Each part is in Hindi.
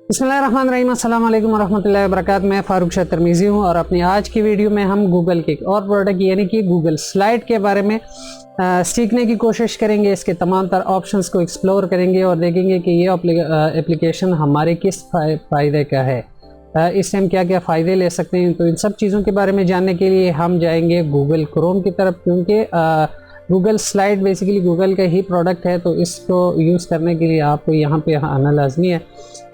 बिस्मिल्लाहिर्रहमानिर्रहीम, अस्सलाम वालेकुम वरहमतुल्लाहि वबरकातुहू। मैं फ़ारूक शाह तिरमिज़ी हूँ और अपनी आज की वीडियो में हम गूगल के और प्रोडक्ट यानी कि गूगल स्लाइड के बारे में सीखने की कोशिश करेंगे। इसके तमाम तर ऑप्शंस को एक्सप्लोर करेंगे और देखेंगे कि ये एप्लीकेशन हमारे किस फ़ायदे का है, इससे हम क्या क्या फ़ायदे ले सकते हैं। तो इन सब चीज़ों के बारे में जानने के लिए हम जाएंगे गूगल क्रोम की तरफ, क्योंकि गूगल स्लाइड बेसिकली गूगल का ही प्रोडक्ट है। तो इसको यूज़ करने के लिए आपको यहाँ पे आना लाजमी है।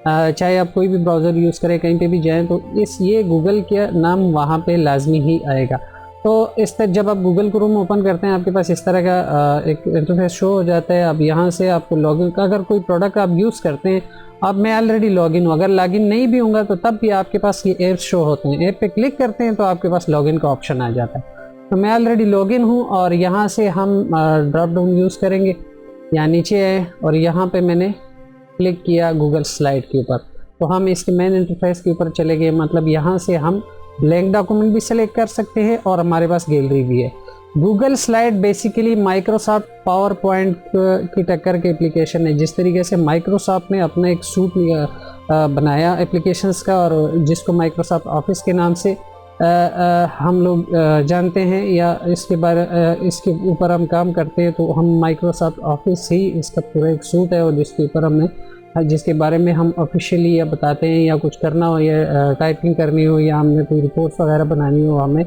चाहे आप कोई भी ब्राउज़र यूज़ करें, कहीं पे भी जाएं, तो ये गूगल का नाम वहाँ पे लाजमी ही आएगा। तो इस तरह जब आप गूगल क्रोम ओपन करते हैं, आपके पास इस तरह का एक इंटरफेस शो हो जाता है। अब यहाँ से आपको लॉगिन का, अगर कोई प्रोडक्ट आप यूज़ करते हैं, अब मैं ऑलरेडी लॉगिन हूँ, अगर लॉगिन नहीं भी होगा तो तब भी आपके पास ये ऐप शो होते हैं। ऐप पे क्लिक करते हैं तो आपके पास लॉगिन का ऑप्शन आ जाता है। तो मैं ऑलरेडी लॉगिन हूँ और यहाँ से हम ड्रॉप डाउन यूज़ करेंगे। यहाँ नीचे आए और यहाँ पे मैंने क्लिक किया गूगल स्लाइड के ऊपर, तो हम इसके मेन इंटरफेस के ऊपर चले गए। मतलब यहाँ से हम ब्लैंक डॉक्यूमेंट भी सेलेक्ट कर सकते हैं और हमारे पास गैलरी भी है। Google slide basically Microsoft power point की टक्कर के एप्लीकेशन है। जिस तरीके से माइक्रोसॉफ्ट ने अपना एक सूट बनाया एप्लीकेशंस का, और जिसको माइक्रोसॉफ्ट ऑफिस के नाम से हम लोग जानते हैं, या इसके ऊपर हम काम करते हैं, तो हम माइक्रोसॉफ्ट ऑफिस ही इसका पूरा एक सूट है, और जिसके बारे में हम ऑफिशियली या बताते हैं, या कुछ करना हो, या टाइपिंग करनी हो, या हमने कोई रिपोर्ट्स वगैरह बनानी हो, हमें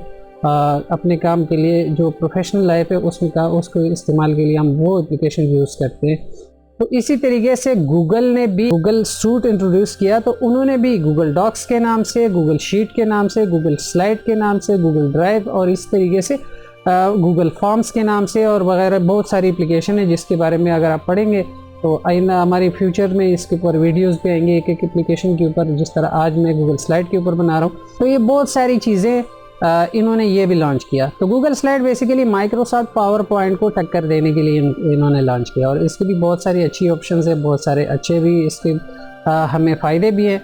अपने काम के लिए जो प्रोफेशनल लाइफ है उसको इस्तेमाल के लिए हम वो एप्लीकेशन यूज़ करते हैं। तो इसी तरीके से गूगल ने भी गूगल सूट इंट्रोड्यूस किया, तो उन्होंने भी गूगल डॉक्स के नाम से, गूगल शीट के नाम से, गूगल स्लाइड के नाम से, गूगल ड्राइव और इस तरीके से गूगल फॉर्म्स के नाम से और वगैरह बहुत सारी एप्लीकेशन है, जिसके बारे में अगर आप पढ़ेंगे तो आइंदा हमारी फ्यूचर में इसके ऊपर वीडियोस भी आएंगे एक एक एप्लीकेशन के ऊपर, जिस तरह आज मैं गूगल स्लाइड के ऊपर बना रहा हूँ। तो ये बहुत सारी चीज़ें इन्होंने ये भी लॉन्च किया। तो Google slide basically Microsoft power point को टक्कर देने के लिए इन्होंने लॉन्च किया, और इसके भी बहुत सारी अच्छी ऑप्शंस है, बहुत सारे अच्छे भी इसके हमें फ़ायदे भी हैं।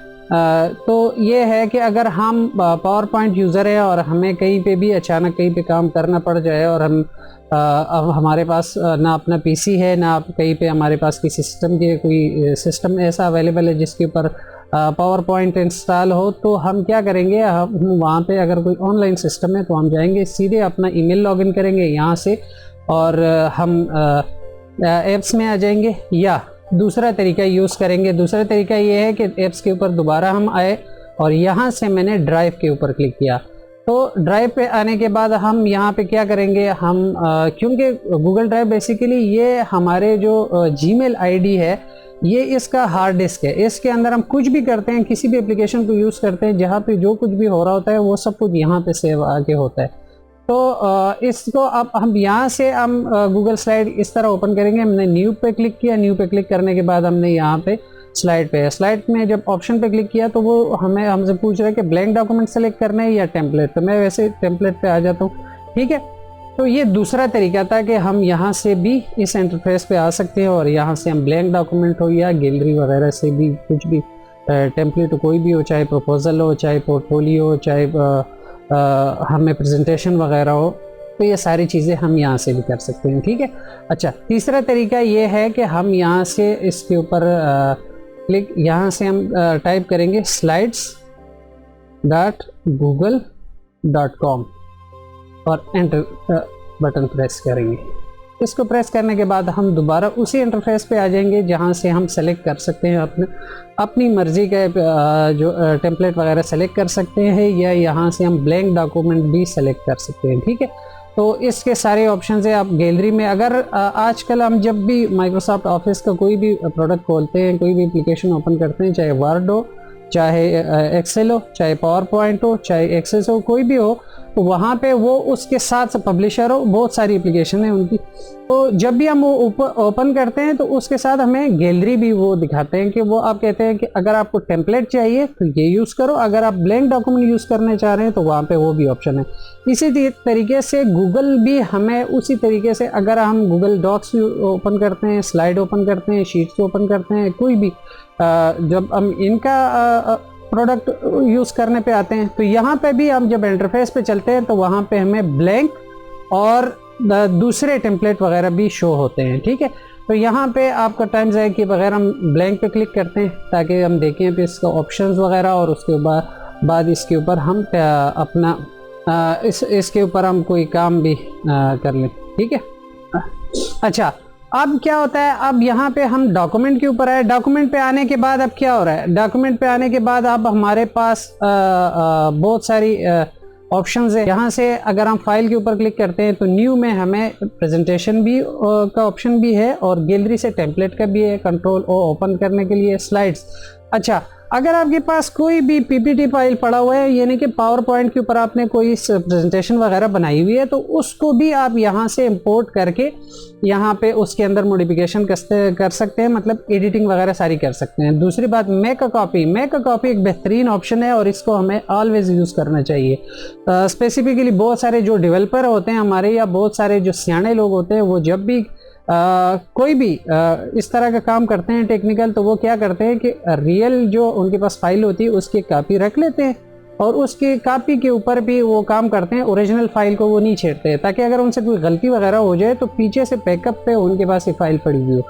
तो ये है कि अगर हम पावर पॉइंट यूज़र है और हमें कहीं पे भी अचानक कहीं पे काम करना पड़ जाए, और हम अब हमारे पास ना अपना पीसी है, ना कहीं पे हमारे पास किसी कोई सिस्टम ऐसा अवेलेबल है जिसके ऊपर पावर पॉइंट इंस्टॉल हो, तो हम क्या करेंगे, हम वहाँ पे अगर कोई ऑनलाइन सिस्टम है तो हम जाएंगे, सीधे अपना ईमेल लॉगिन करेंगे यहाँ से, और हम ऐप्स में आ जाएंगे, या दूसरा तरीका यूज़ करेंगे। दूसरा तरीका ये है कि ऐप्स के ऊपर दोबारा हम आए और यहाँ से मैंने ड्राइव के ऊपर क्लिक किया। तो ड्राइव पे आने के बाद हम यहाँ पे क्या करेंगे, हम क्योंकि गूगल ड्राइव बेसिकली ये हमारे जो जीमेल आईडी है, ये इसका हार्ड डिस्क है। इसके अंदर हम कुछ भी करते हैं, किसी भी एप्लीकेशन को यूज़ करते हैं, जहाँ पे जो कुछ भी हो रहा होता है वो सब कुछ यहाँ पे सेव आके होता है। तो इसको अब हम यहाँ से हम गूगल स्लाइड इस तरह ओपन करेंगे। हमने न्यू पे क्लिक किया, न्यू पे क्लिक करने के बाद हमने यहाँ पे स्लाइड में जब ऑप्शन पे क्लिक किया, तो वो हमसे पूछ रहा है कि ब्लैंक डॉक्यूमेंट सेलेक्ट करना है या टेम्पलेट। तो मैं वैसे टेम्पलेट पे आ जाता हूँ, ठीक है। तो ये दूसरा तरीका था कि हम यहाँ से भी इस इंटरफेस पे आ सकते हैं, और यहाँ से हम ब्लैंक डॉक्यूमेंट हो या गैलरी वगैरह से भी कुछ भी टेम्पलेट कोई भी हो, चाहे प्रपोजल हो, चाहे पोर्टफोलियो हो, चाहे हमें प्रेजेंटेशन वगैरह हो, तो ये सारी चीज़ें हम यहाँ से भी कर सकते हैं, ठीक है। अच्छा, तीसरा तरीका ये है कि हम यहाँ से इसके ऊपर यहाँ से हम टाइप करेंगे slides.google.com और एंटर बटन प्रेस करेंगे। इसको प्रेस करने के बाद हम दोबारा उसी इंटरफेस पे आ जाएंगे, जहाँ से हम सेलेक्ट कर सकते हैं अपनी मर्ज़ी का जो टेम्पलेट वगैरह सेलेक्ट कर सकते हैं, या यहाँ से हम ब्लैंक डॉक्यूमेंट भी सेलेक्ट कर सकते हैं, ठीक है। तो इसके सारे ऑप्शंस है। आप गैलरी में अगर आजकल हम जब भी माइक्रोसॉफ्ट ऑफिस का कोई भी प्रोडक्ट खोलते हैं, कोई भी एप्लीकेशन ओपन करते हैं, चाहे वर्ड हो, चाहे एक्सेल हो, चाहे पावर पॉइंट हो, चाहे एक्सेस हो, कोई भी हो, तो वहाँ पे वो उसके साथ पब्लिशर हो, बहुत सारी एप्लीकेशन है उनकी। तो जब भी हम वो ओपन करते हैं तो उसके साथ हमें गैलरी भी वो दिखाते हैं, कि वो आप कहते हैं कि अगर आपको टेम्पलेट चाहिए तो ये यूज़ करो, अगर आप ब्लैंक डॉक्यूमेंट यूज़ करने चाह रहे हैं तो वहाँ पे वो भी ऑप्शन है। इसी तरीके से गूगल भी हमें उसी तरीके से, अगर हम गूगल डॉक्स ओपन करते हैं, स्लाइड ओपन करते हैं, शीट्स ओपन करते हैं, कोई भी जब हम इनका प्रोडक्ट यूज़ करने पे आते हैं, तो यहाँ पे भी हम जब इंटरफेस पे चलते हैं तो वहाँ पे हमें ब्लैंक और दूसरे टेम्पलेट वगैरह भी शो होते हैं, ठीक है। तो यहाँ पे आपका टाइम ज़ाया किए बगैर हम ब्लैंक पे क्लिक करते हैं ताकि हम देखें फिर इसका ऑप्शंस वगैरह, और उसके बाद इसके ऊपर हम अपना इसके ऊपर हम कोई काम भी कर लें, ठीक है। अच्छा, अब क्या होता है, अब यहाँ पे हम डॉक्यूमेंट के ऊपर आए। डॉक्यूमेंट पे आने के बाद अब क्या हो रहा है, डॉक्यूमेंट पे आने के बाद अब हमारे पास बहुत सारी ऑप्शंस है। यहाँ से अगर हम फाइल के ऊपर क्लिक करते हैं तो न्यू में हमें प्रेजेंटेशन भी का ऑप्शन भी है, और गैलरी से टेम्पलेट का भी है, कंट्रोल ओ ओपन करने के लिए, स्लाइड्स। अच्छा, अगर आपके पास कोई भी पीपीटी फाइल पड़ा हुआ है, यानी कि पावर पॉइंट के ऊपर आपने कोई प्रेजेंटेशन वगैरह बनाई हुई है, तो उसको भी आप यहाँ से इंपोर्ट करके यहाँ पे उसके अंदर मॉडिफिकेशन कर सकते हैं, मतलब एडिटिंग वगैरह सारी कर सकते हैं। दूसरी बात, मेक अ कॉपी एक बेहतरीन ऑप्शन है और इसको हमें ऑलवेज यूज़ करना चाहिए। स्पेसिफिकली बहुत सारे जो डेवलपर होते हैं हमारे, या बहुत सारे जो सियाने लोग होते हैं, वो जब भी कोई भी इस तरह का काम करते हैं टेक्निकल, तो वो क्या करते हैं कि रियल जो उनके पास फाइल होती है उसकी कॉपी रख लेते हैं, और उसकी कॉपी के ऊपर भी वो काम करते हैं, ओरिजिनल फाइल को वो नहीं छेड़ते हैं, ताकि अगर उनसे कोई गलती वगैरह हो जाए तो पीछे से बैकअप पे उनके पास ये फाइल पड़ी हुई हो।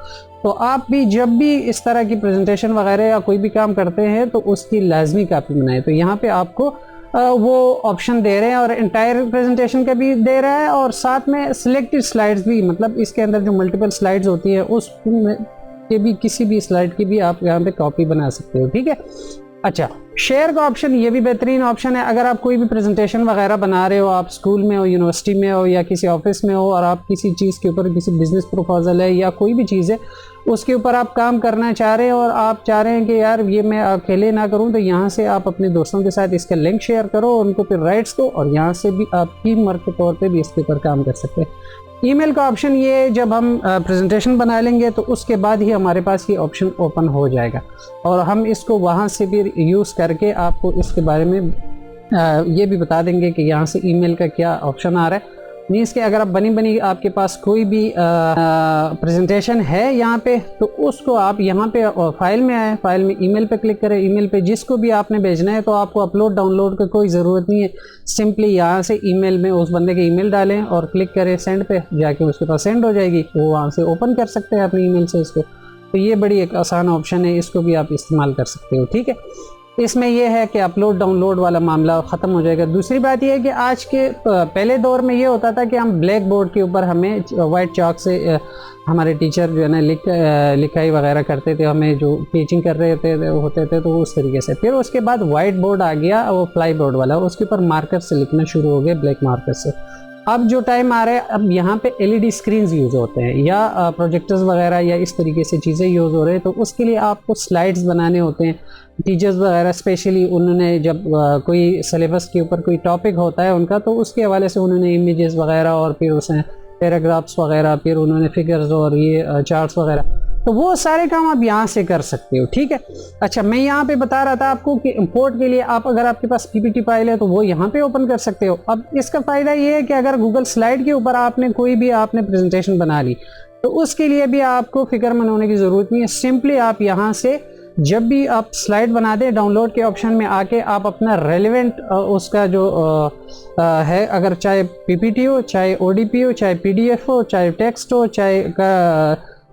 तो आप भी जब भी इस तरह की प्रेजेंटेशन वगैरह या कोई भी काम करते हैं तो उसकी लाजमी कॉपी बनाएं। तो यहाँ पे आपको वो ऑप्शन दे रहे हैं, और इंटायर प्रेजेंटेशन का भी दे रहा है, और साथ में सिलेक्टेड स्लाइड्स भी, मतलब इसके अंदर जो मल्टीपल स्लाइड्स होती है उस के भी किसी भी स्लाइड की भी आप यहाँ पे कॉपी बना सकते हो, ठीक है। अच्छा, शेयर का ऑप्शन, ये भी बेहतरीन ऑप्शन है। अगर आप कोई भी प्रेजेंटेशन वगैरह बना रहे हो, आप स्कूल में हो, यूनिवर्सिटी में हो, या किसी ऑफिस में हो, और आप किसी चीज़ के ऊपर, किसी बिजनेस प्रपोजल है या कोई भी चीज़ है उसके ऊपर आप काम करना चाह रहे हैं, और आप चाह रहे हैं कि यार ये मैं अकेले ना करूं, तो यहाँ से आप अपने दोस्तों के साथ इसका लिंक शेयर करो, उनको फिर राइट्स दो, और यहाँ से भी आप टीम वर्क के तौर पे भी इसके ऊपर काम कर सकते हैं। ईमेल का ऑप्शन, ये जब हम प्रेजेंटेशन बना लेंगे तो उसके बाद ही हमारे पास ये ऑप्शन ओपन हो जाएगा, और हम इसको वहाँ से भी यूज़ करके आपको इसके बारे में ये भी बता देंगे कि यहाँ से ईमेल का क्या ऑप्शन आ रहा है। मीन्स कि अगर आप बनी आपके पास कोई भी प्रेजेंटेशन है यहाँ पे, तो उसको आप यहाँ पे फाइल में आए, फाइल में ईमेल पे क्लिक करें। ईमेल पे जिसको भी आपने भेजना है तो आपको अपलोड डाउनलोड की कोई ज़रूरत नहीं है, सिंपली यहाँ से ईमेल में उस बंदे के ईमेल डालें और क्लिक करें सेंड पे, जाके उसके पास सेंड हो जाएगी, वो वहाँ से ओपन कर सकते हैं अपने ईमेल से इसको। तो ये बड़ी एक आसान ऑप्शन है, इसको भी आप इस्तेमाल कर सकते हो, ठीक है। इसमें यह है कि अपलोड डाउनलोड वाला मामला ख़त्म हो जाएगा। दूसरी बात यह है कि आज के पहले दौर में ये होता था कि हम ब्लैक बोर्ड के ऊपर हमें वाइट चॉक से हमारे टीचर जो है ना लिखाई वगैरह करते थे, हमें जो टीचिंग कर रहे होते थे तो उस तरीके से। फिर उसके बाद वाइट बोर्ड आ गया, वो फ्लाई बोर्ड वाला, उसके ऊपर मार्कर से लिखना शुरू हो गए, ब्लैक मार्कर से। अब जो टाइम आ रहा है, अब यहाँ पे एलईडी स्क्रीन्स यूज़ होते हैं, या प्रोजेक्टर्स वगैरह या इस तरीके से चीज़ें यूज़ हो रहे हैं। तो उसके लिए आपको स्लाइड्स बनाने होते हैं। टीचर्स वगैरह स्पेशली उन्होंने जब कोई सिलेबस के ऊपर कोई टॉपिक होता है उनका, तो उसके हवाले से उन्होंने इमेजेस वगैरह और फिर उसमें पैराग्राफ्स वगैरह, फिर उन्होंने फिगर्स और ये चार्ट्स वगैरह, तो वो सारे काम आप यहाँ से कर सकते हो, ठीक है। अच्छा, मैं यहाँ पे बता रहा था आपको कि इंपोर्ट के लिए आप, अगर आपके पास पीपीटी फाइल है तो वो यहाँ पे ओपन कर सकते हो। अब इसका फ़ायदा ये है कि अगर गूगल स्लाइड के ऊपर आपने कोई भी प्रेजेंटेशन बना ली, तो उसके लिए भी आपको फिक्रमंद होने की ज़रूरत नहीं है। सिंपली आप यहाँ से जब भी आप स्लाइड बना दें, डाउनलोड के ऑप्शन में आके आप अपना रेलेवेंट उसका जो है, अगर चाहे पीपीटी हो, चाहे ओडीपी हो, चाहे पीडीएफ हो, चाहे टेक्स्ट हो, चाहे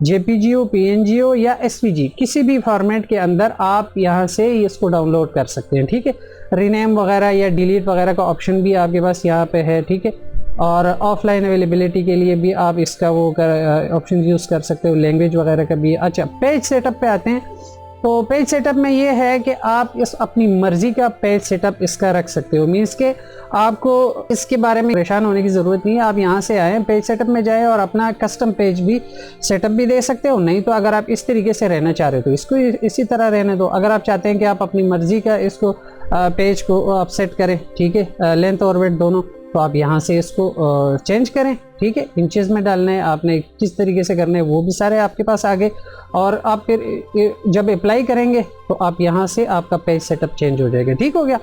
जेपीजी हो, पीएनजी हो या एसवीजी, किसी भी फॉर्मेट के अंदर आप यहाँ से इसको डाउनलोड कर सकते हैं, ठीक है। रीनेम वगैरह या डिलीट वगैरह का ऑप्शन भी आपके पास यहाँ पे है, ठीक है। और ऑफलाइन अवेलेबिलिटी के लिए भी आप इसका वो ऑप्शन यूज़ कर सकते हो, लैंग्वेज वगैरह का भी। अच्छा, पेज सेटअप पे आते हैं। तो पेज सेटअप में ये है कि आप इस अपनी मर्ज़ी का पेज सेटअप इसका रख सकते हो। मीन्स के आपको इसके बारे में परेशान होने की ज़रूरत नहीं है। आप यहाँ से आएँ, पेज सेटअप में जाएँ और अपना कस्टम पेज भी सेटअप भी दे सकते हो। नहीं तो अगर आप इस तरीके से रहना चाह रहे हो तो इसको इसी तरह रहने दो। अगर आप चाहते हैं कि आप अपनी मर्ज़ी का इसको पेज को आप सेट करें, ठीक है, लेंथ और वेट दोनों, तो आप यहाँ से इसको चेंज करें, ठीक है। इंचेस में डालना है आपने, किस तरीके से करना है वो भी सारे आपके पास आ गए। और आप फिर जब अप्लाई करेंगे तो आप यहाँ से आपका पेज सेटअप चेंज हो जाएगा, ठीक हो गया।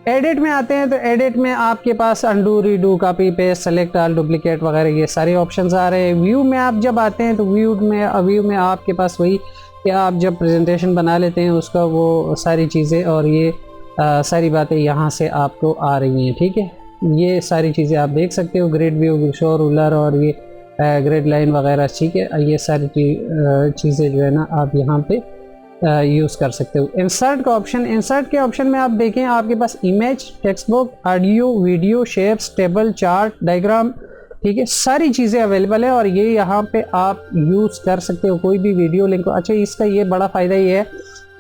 एडिट में आते हैं तो एडिट में आपके पास undo, redo, copy paste, select all, duplicate वगैरह ये सारे ऑप्शंस आ रहे हैं। व्यू में आप जब आते हैं तो व्यू में आपके पास वही कि आप जब प्रेजेंटेशन बना लेते हैं उसका वो सारी चीज़ें और ये सारी बातें यहाँ से आपको आ रही हैं, ठीक है। ये सारी चीज़ें आप देख सकते हो, ग्रेड व्यू, शो रूलर और ये ग्रेड लाइन वगैरह, ठीक है। ये सारी चीज़ें जो है ना आप यहाँ पे यूज़ कर सकते हो। इंसर्ट का ऑप्शन, इंसर्ट के ऑप्शन में आप देखें आपके पास image, text book, audio, video, shapes, table, chart, diagram, ठीक है, सारी चीज़ें अवेलेबल है और ये यहाँ पे आप यूज़ कर सकते हो कोई भी वीडियो लिंक। अच्छा, इसका ये बड़ा फ़ायदा ये है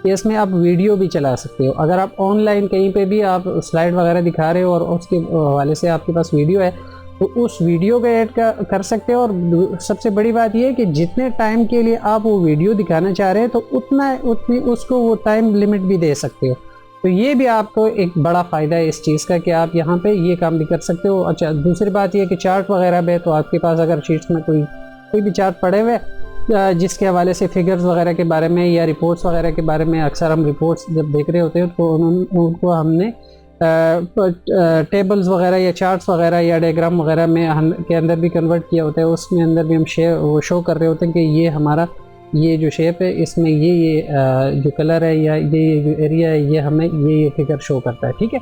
कि इसमें आप वीडियो भी चला सकते हो। अगर आप ऑनलाइन कहीं पे भी आप स्लाइड वगैरह दिखा रहे हो और उसके हवाले से आपके पास वीडियो है तो उस वीडियो को ऐड कर सकते हो। और सबसे बड़ी बात यह है कि जितने टाइम के लिए आप वो वीडियो दिखाना चाह रहे हैं तो उतनी उसको वो टाइम लिमिट भी दे सकते हो। तो ये भी आपको एक बड़ा फ़ायदा है इस चीज़ का कि आप यहाँ पे ये काम भी कर सकते हो। अच्छा, दूसरी बात ये कि चार्ट वगैरह में तो आपके पास अगर शीट्स में कोई भी चार्ट पड़े हुए जिसके हवाले से फिगर्स वगैरह के बारे में या रिपोर्ट्स वगैरह के बारे में, अक्सर हम रिपोर्ट्स जब देख रहे होते हैं तो उनको हमने टेबल्स वगैरह या चार्ट्स वगैरह या डायग्राम वगैरह में के अंदर भी कन्वर्ट किया होता है। उसमें अंदर भी हम शो कर रहे होते हैं कि ये हमारा ये जो शेप है इसमें ये जो कलर है या ये जो एरिया है ये हमें ये फिगर शो करता है, ठीक है।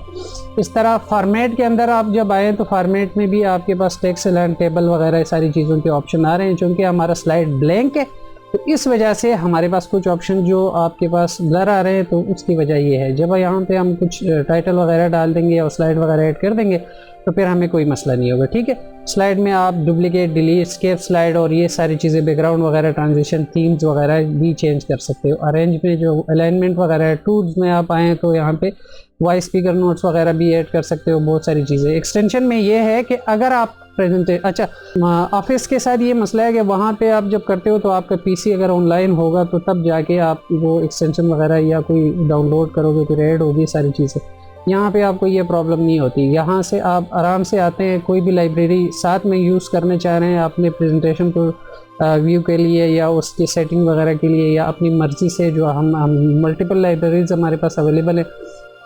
इस तरह फॉर्मेट के अंदर आप जब आए तो फॉर्मेट में भी आपके पास टेक्स्ट एंड टेबल वगैरह सारी चीज़ों के ऑप्शन आ रहे हैं। चूँकि हमारा स्लाइड ब्लैंक है तो इस वजह से हमारे पास कुछ ऑप्शन जो आपके पास ब्लर आ रहे हैं, तो उसकी वजह ये है। जब यहाँ पे हम कुछ टाइटल वगैरह डाल देंगे और स्लाइड वगैरह ऐड कर देंगे तो फिर हमें कोई मसला नहीं होगा, ठीक है। स्लाइड में आप डुप्लीकेट, डिलीट, स्केप स्लाइड और ये सारी चीज़ें, बैकग्राउंड वगैरह, ट्रांजिशन, थीम्स वगैरह भी चेंज कर सकते हो। अरेंज में जो अलाइनमेंट वगैरह है, टूल्स में आप आएँ तो यहाँ पे वॉइस स्पीकर नोट्स वगैरह भी ऐड कर सकते हो, बहुत सारी चीज़ें। एक्सटेंशन में ये है कि अगर आप अच्छा, ऑफिस के साथ ये मसला है कि वहाँ पे आप जब करते हो तो आपका पीसी अगर ऑनलाइन होगा तो तब जाके आप वो एक्सटेंशन वगैरह या कोई डाउनलोड करोगे तो ऐड होगी सारी चीज़ें। यहाँ पे आपको ये प्रॉब्लम नहीं होती। यहाँ से आप आराम से आते हैं, कोई भी लाइब्रेरी साथ में यूज़ करने चाह रहे हैं अपने प्रेजेंटेशन को व्यू के लिए या उसकी सेटिंग वगैरह के लिए या अपनी मर्ज़ी से, जो हम मल्टीपल लाइब्रेरीज हमारे पास अवेलेबल है,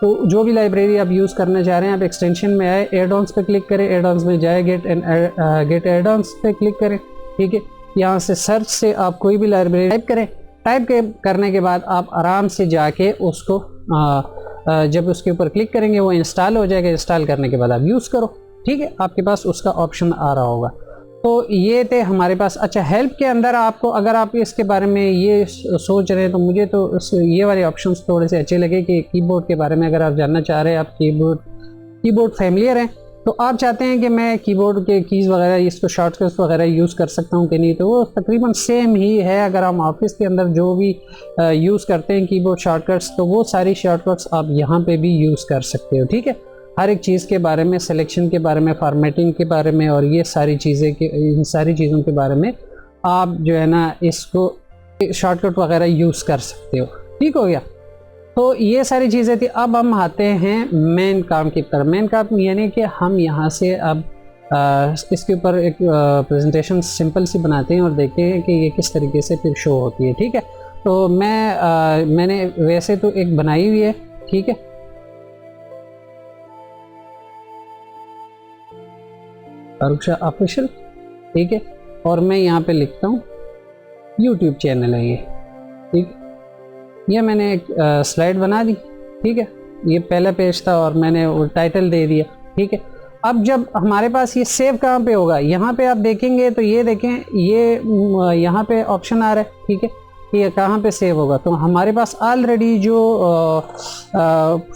तो जो भी लाइब्रेरी आप यूज़ करना चाह रहे हैं आप एक्सटेंशन में आए, एड ऑन्स पे क्लिक करें, एड ऑन्स में जाए, गेट एड ऑन्स पे क्लिक करें, ठीक है। यहाँ से सर्च से आप कोई भी लाइब्रेरी टाइप करें, करने के बाद आप आराम से जाके उसको जब उसके ऊपर क्लिक करेंगे वो इंस्टॉल हो जाएगा। इंस्टॉल करने के बाद आप यूज़ करो, ठीक है, आपके पास उसका ऑप्शन आ रहा होगा। तो ये थे हमारे पास। अच्छा, हेल्प के अंदर आपको, अगर आप इसके बारे में ये सोच रहे हैं तो मुझे तो ये वाले ऑप्शंस थोड़े से अच्छे लगे कि कीबोर्ड के बारे में अगर आप जानना चाह रहे हैं, आप कीबोर्ड फैमिलियर हैं तो आप चाहते हैं कि मैं कीबोर्ड के कीज़ वगैरह, इसको शॉर्टकट्स वगैरह यूज़ कर सकता हूँ कि नहीं, तो वो तकरीबन सेम ही है। अगर हम ऑफिस के अंदर जो भी यूज़ करते हैं कीबोर्ड शॉर्टकट्स, तो वो सारी शॉर्टकट्स आप यहाँ पे भी यूज़ कर सकते हो, ठीक है। हर एक चीज़ के बारे में, सिलेक्शन के बारे में, फॉर्मेटिंग के बारे में और ये सारी चीज़ें इन सारी चीज़ों के बारे में आप जो है ना इसको शॉर्टकट वगैरह यूज़ कर सकते हो, ठीक हो गया। तो ये सारी चीज़ें थी। अब हम आते हैं मेन काम की तरफ। मेन काम यानी कि हम यहाँ से अब इसके ऊपर एक प्रेजेंटेशन सिंपल सी बनाते हैं और देखते हैं कि ये किस तरीके से फिर शो होती है, ठीक है। तो मैंने वैसे तो एक बनाई हुई है, ठीक है, फारूक शाह ऑफिशियल, ठीक है, और मैं यहाँ पे लिखता हूँ यूट्यूब चैनल है ये, ठीक। ये मैंने एक स्लाइड बना दी, ठीक है, ये पहला पेज था और मैंने वो टाइटल दे दिया, ठीक है। अब जब हमारे पास ये सेव कहाँ पे होगा, यहाँ पे आप देखेंगे तो ये देखें, ये यहाँ पे ऑप्शन आ रहा है, ठीक है, ये कहाँ पे सेव होगा। तो हमारे पास ऑलरेडी जो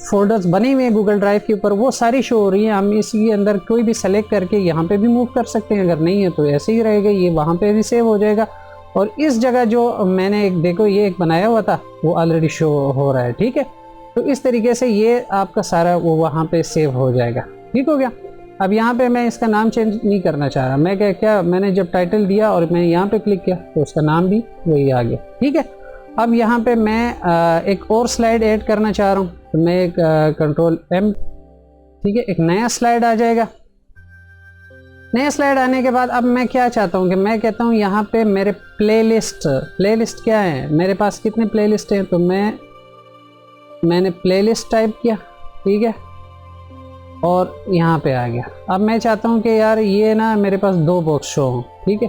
फोल्डर्स बने हुए हैं गूगल ड्राइव के ऊपर वो सारी शो हो रही हैं। हम इसके अंदर कोई भी सेलेक्ट करके यहाँ पे भी मूव कर सकते हैं, अगर नहीं है तो ऐसे ही रहेगा, ये वहाँ पे भी सेव हो जाएगा। और इस जगह जो मैंने एक देखो ये एक बनाया हुआ था वो ऑलरेडी शो हो रहा है, ठीक है। तो इस तरीके से ये आपका सारा वो वहाँ पे सेव हो जाएगा, ठीक हो गया। अब यहाँ पे मैं इसका नाम चेंज नहीं करना चाह रहा, मैं क्या मैंने जब टाइटल दिया और मैं यहाँ पे क्लिक किया तो उसका नाम भी वही आ गया, ठीक है। अब यहाँ पे मैं एक और स्लाइड ऐड करना चाह रहा हूँ, तो मैं एक कंट्रोल M, ठीक है, एक नया स्लाइड आ जाएगा। नया स्लाइड आने के बाद अब मैं क्या चाहता हूँ कि मैं कहता हूँ यहाँ पे मेरे प्लेलिस्ट क्या है, मेरे पास कितने प्लेलिस्ट हैं, तो मैंने प्लेलिस्ट टाइप किया, ठीक है, और यहाँ पे आ गया। अब मैं चाहता हूँ कि यार ये ना मेरे पास 2 बॉक्स शो हों, ठीक है,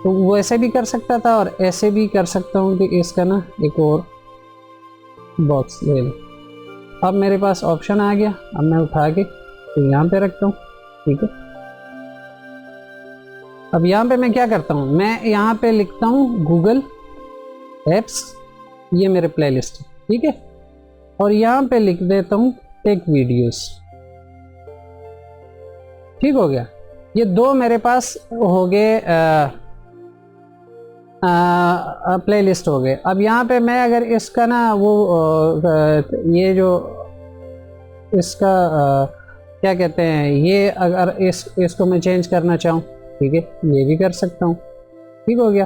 तो वो ऐसे भी कर सकता था और ऐसे भी कर सकता हूँ कि इसका ना एक और बॉक्स ले लो। अब मेरे पास ऑप्शन आ गया, अब मैं उठा के तो यहाँ पे रखता हूँ, ठीक है। अब यहाँ पे मैं क्या करता हूँ, मैं यहाँ पे लिखता हूँ गूगल एप्स, ये मेरे प्लेलिस्ट है, ठीक है। और यहाँ पे लिख देता हूँ टेक वीडियोस, ठीक हो गया। ये दो मेरे पास हो गए प्लेलिस्ट हो गए। अब यहाँ पे मैं अगर इसका ना वो ये जो इसका क्या कहते हैं, ये अगर इसको मैं चेंज करना चाहूँ, ठीक है, ये भी कर सकता हूँ, ठीक हो गया।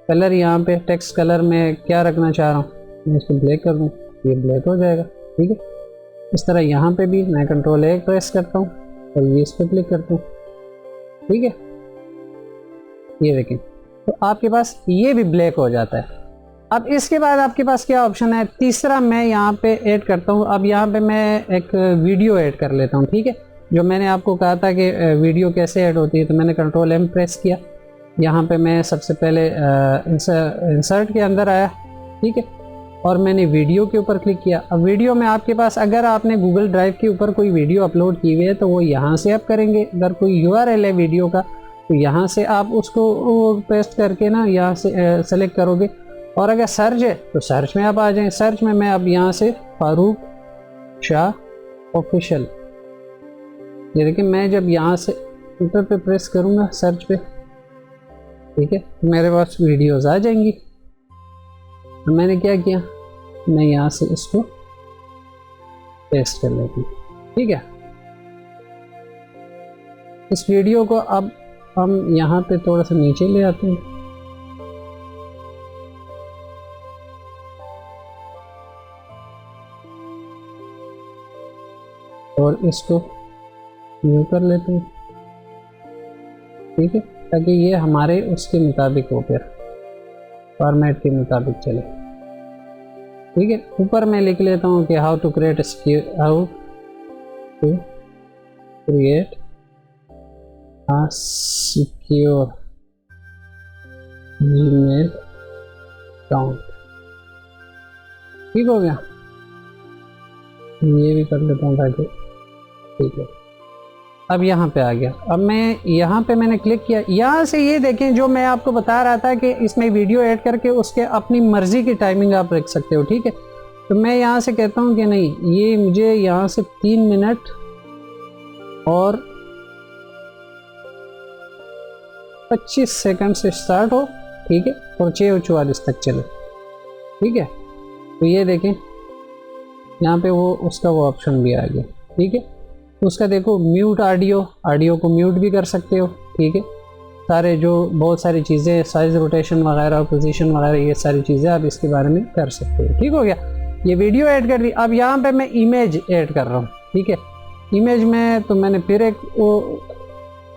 कलर यहाँ पे टेक्स्ट कलर में क्या रखना चाह रहा हूँ, मैं इसको ब्लैक कर दूँ, ये ब्लैक हो जाएगा, ठीक है। इस तरह यहाँ पे भी मैं कंट्रोल A प्रेस करता हूँ और ये इस पर क्लिक करता हूँ, ठीक है। ये देखें, तो आपके पास ये भी ब्लैक हो जाता है। अब इसके बाद आपके पास क्या ऑप्शन है, तीसरा मैं यहाँ पे ऐड करता हूँ। अब यहाँ पे मैं एक वीडियो ऐड कर लेता हूँ, ठीक है। जो मैंने आपको कहा था कि वीडियो कैसे ऐड होती है, तो मैंने कंट्रोल M प्रेस किया। यहाँ पे मैं सबसे पहले इंसर्ट के अंदर आया, ठीक है, और मैंने वीडियो के ऊपर क्लिक किया। अब वीडियो में आपके पास अगर आपने गूगल ड्राइव के ऊपर कोई वीडियो अपलोड की हुई है तो वो यहाँ से आप करेंगे। अगर कोई URL है वीडियो का तो यहाँ से आप उसको पेस्ट करके ना यहाँ से सेलेक्ट करोगे। और अगर सर्च है तो सर्च में आप आ जाएं। सर्च में मैं अब यहाँ से फारूक शाह ऑफिशियल, ये देखिए, मैं जब यहाँ से इंटर पे प्रेस करूँगा सर्च पे, ठीक है, मेरे पास वीडियोस आ जाएंगी। मैंने क्या किया, मैं यहाँ से इसको पेस्ट कर लेती हूँ, ठीक है। इस वीडियो को अब हम यहाँ पे थोड़ा सा नीचे ले आते हैं, और इसको न्यू कर लेते हैं, ठीक है, ताकि ये हमारे उसके मुताबिक हो, फिर फॉर्मेट के मुताबिक चले, ठीक है। ऊपर मैं लिख लेता हूँ कि how to create a secure Gmail account, ठीक हो गया। ये भी कर लेता हूँ ताकि, ठीक है। अब यहाँ पे आ गया। अब मैं यहाँ पे मैंने क्लिक किया। यहाँ से ये देखें, जो मैं आपको बता रहा था कि इसमें वीडियो ऐड करके उसके अपनी मर्जी की टाइमिंग आप रख सकते हो, ठीक है। तो मैं यहाँ से कहता हूँ कि नहीं, ये मुझे यहाँ से 3 मिनट और 25 सेकंड से स्टार्ट हो, ठीक है, और 6:44 तक चले, ठीक है। तो ये देखें, यहाँ पे वो उसका वो ऑप्शन भी आ गया, ठीक है। उसका देखो म्यूट ऑडियो को म्यूट भी कर सकते हो, ठीक है। सारे जो बहुत सारी चीज़ें, साइज, रोटेशन वगैरह, पोजीशन वगैरह, ये सारी चीज़ें आप इसके बारे में कर सकते हो, ठीक हो गया। ये वीडियो ऐड कर दी। अब यहाँ पे मैं इमेज ऐड कर रहा हूँ, ठीक है। इमेज में तो मैंने फिर एक वो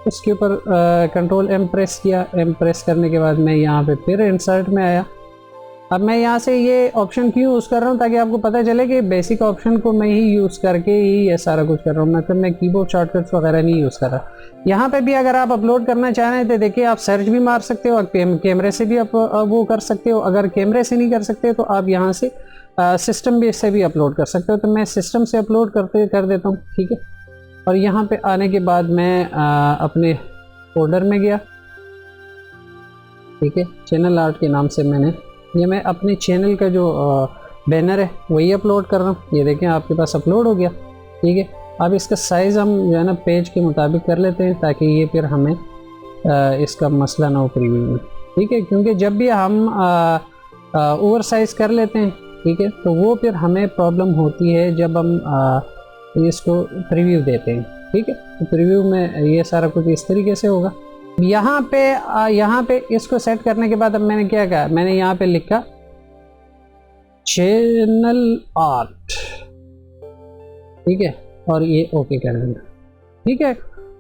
उसके ऊपर कंट्रोल M प्रेस किया। M प्रेस करने के बाद मैं यहाँ पे फिर इंसर्ट में आया। अब मैं यहाँ से ये ऑप्शन क्यों यूज़ कर रहा हूँ, ताकि आपको पता चले कि बेसिक ऑप्शन को मैं ही यूज़ करके ही ये सारा कुछ कर रहा हूँ, मतलब मैं कीबोर्ड शॉर्टकट्स वगैरह नहीं यूज़ कर रहा। यहाँ पे भी अगर आप अपलोड करना चाह रहे हैं तो देखिए, आप सर्च भी मार सकते हो और कैमरे से भी आप वो कर सकते हो। अगर कैमरे से नहीं कर सकते तो आप यहाँ से सिस्टम भी से भी अपलोड कर सकते हो। तो मैं सिस्टम से अपलोड कर देता हूँ, ठीक है। और यहाँ पे आने के बाद मैं अपने फोल्डर में गया, ठीक है। चैनल आर्ट के नाम से ये मैं अपने चैनल का जो बैनर है वही अपलोड कर रहा हूँ। ये देखें, आपके पास अपलोड हो गया, ठीक है। अब इसका साइज़ हम जो है ना पेज के मुताबिक कर लेते हैं, ताकि ये फिर हमें इसका मसला ना हो प्रीव्यू में, ठीक है। क्योंकि जब भी हम ओवर साइज़ कर लेते हैं, ठीक है, तो वो फिर हमें प्रॉब्लम होती है जब हम इसको प्रीव्यू देते हैं, ठीक है। तो प्रीव्यू में ये सारा कुछ इस तरीके से होगा। यहाँ पे इसको सेट करने के बाद अब मैंने क्या कहा, मैंने यहाँ पे लिखा चैनल आर्ट, ठीक है, और ये ओके कर देना, ठीक है।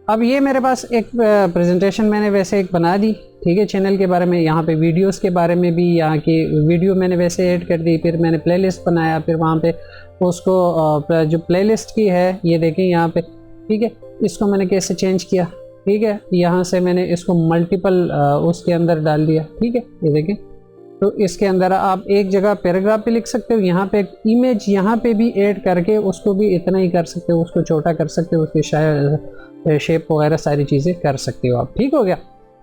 अब ये मेरे पास एक प्रेजेंटेशन मैंने वैसे एक बना दी, ठीक है, चैनल के बारे में। यहाँ पे वीडियोस के बारे में भी, यहाँ की वीडियो मैंने वैसे ऐड कर दी। फिर मैंने प्लेलिस्ट बनाया, फिर वहाँ पे उसको जो प्लेलिस्ट की है ये देखें यहाँ पे, ठीक है, इसको मैंने कैसे चेंज किया, ठीक है। यहाँ से मैंने इसको मल्टीपल उसके अंदर डाल दिया, ठीक है, ये देखें। तो इसके अंदर आप एक जगह पैराग्राफ पे लिख सकते हो, यहाँ पे एक इमेज यहाँ पे भी ऐड करके उसको भी इतना ही कर सकते हो, उसको छोटा कर सकते हो, उसकी शायद शेप वगैरह सारी चीज़ें कर सकते हो आप, ठीक हो गया।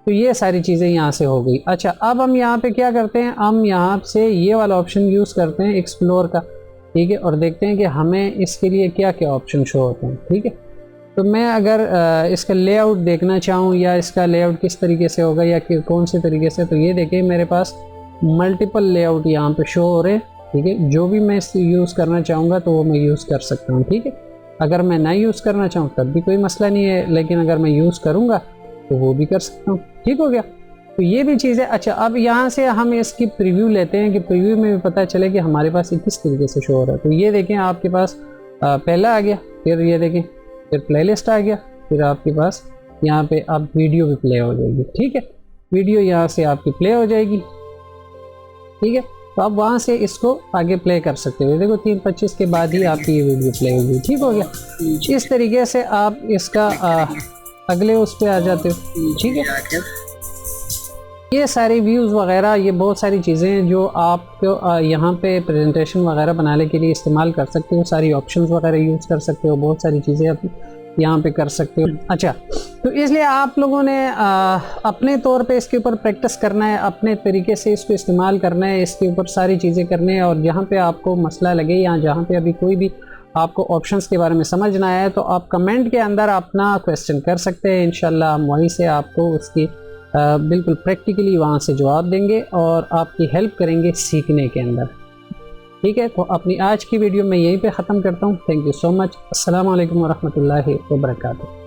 तो ये सारी चीज़ें यहाँ से हो गई। अच्छा, अब हम यहाँ पे क्या करते हैं, हम यहाँ से ये वाला ऑप्शन यूज़ करते हैं एक्सप्लोर का, ठीक है, और देखते हैं कि हमें इसके लिए क्या क्या ऑप्शन शो होते हैं, ठीक है। तो मैं अगर इसका लेआउट देखना चाहूँ या इसका लेआउट किस तरीके से होगा या कि कौन से तरीके से, तो ये देखिए मेरे पास मल्टीपल लेआउट यहाँ पे शो हो रहे हैं, ठीक है। जो भी मैं यूज़ करना चाहूँगा तो वो मैं यूज़ कर सकता हूँ, ठीक है। अगर मैं ना यूज़ करना चाहूँ तब भी कोई मसला नहीं है, लेकिन अगर मैं यूज़ करूँगा तो वो भी कर सकता हूँ, ठीक हो गया। तो ये भी चीज़ है। अच्छा, अब यहाँ से हम इसकी प्रीव्यू लेते हैं कि प्रीव्यू में भी पता चले कि हमारे पास ये किस तरीके से शो हो रहा है। तो ये देखें आपके पास पहला आ गया, फिर ये देखें, फिर प्लेलिस्ट आ गया, फिर आपके पास यहाँ पे अब वीडियो भी प्ले हो जाएगी, ठीक है। वीडियो यहाँ से आपकी प्ले हो जाएगी, ठीक है। तो आप वहाँ से इसको आगे प्ले कर सकते हो। देखो 3:25 के बाद ही आपकी ये वीडियो प्ले होगी, ठीक हो गया। इस तरीके से आप इसका अगले उस पर आ जाते हो, ठीक है। ये सारी व्यूज़ वगैरह, ये बहुत सारी चीज़ें हैं जो आपको यहाँ पे प्रेजेंटेशन वगैरह बनाने के लिए इस्तेमाल कर सकते हो। सारी ऑप्शंस वगैरह यूज़ कर सकते हो, बहुत सारी चीज़ें आप यहाँ पे कर सकते हो। अच्छा, तो इसलिए आप लोगों ने अपने तौर पे इसके ऊपर प्रैक्टिस करना है, अपने तरीके से इसको इस्तेमाल करना है, इसके ऊपर सारी चीज़ें करनी है। और जहाँ पे आपको मसला लगे या जहाँ पे अभी कोई भी आपको ऑप्शंस के बारे में समझ ना आए, तो आप कमेंट के अंदर अपना क्वेश्चन कर सकते हैं। इंशाल्लाह हम वहीं से आपको उसकी बिल्कुल प्रैक्टिकली वहाँ से जवाब देंगे और आपकी हेल्प करेंगे सीखने के अंदर, ठीक है। तो अपनी आज की वीडियो मैं यहीं पे ख़त्म करता हूँ। Thank you so much. अस्सलाम वालेकुम वरहमतुल्लाहि वबरकातुहू।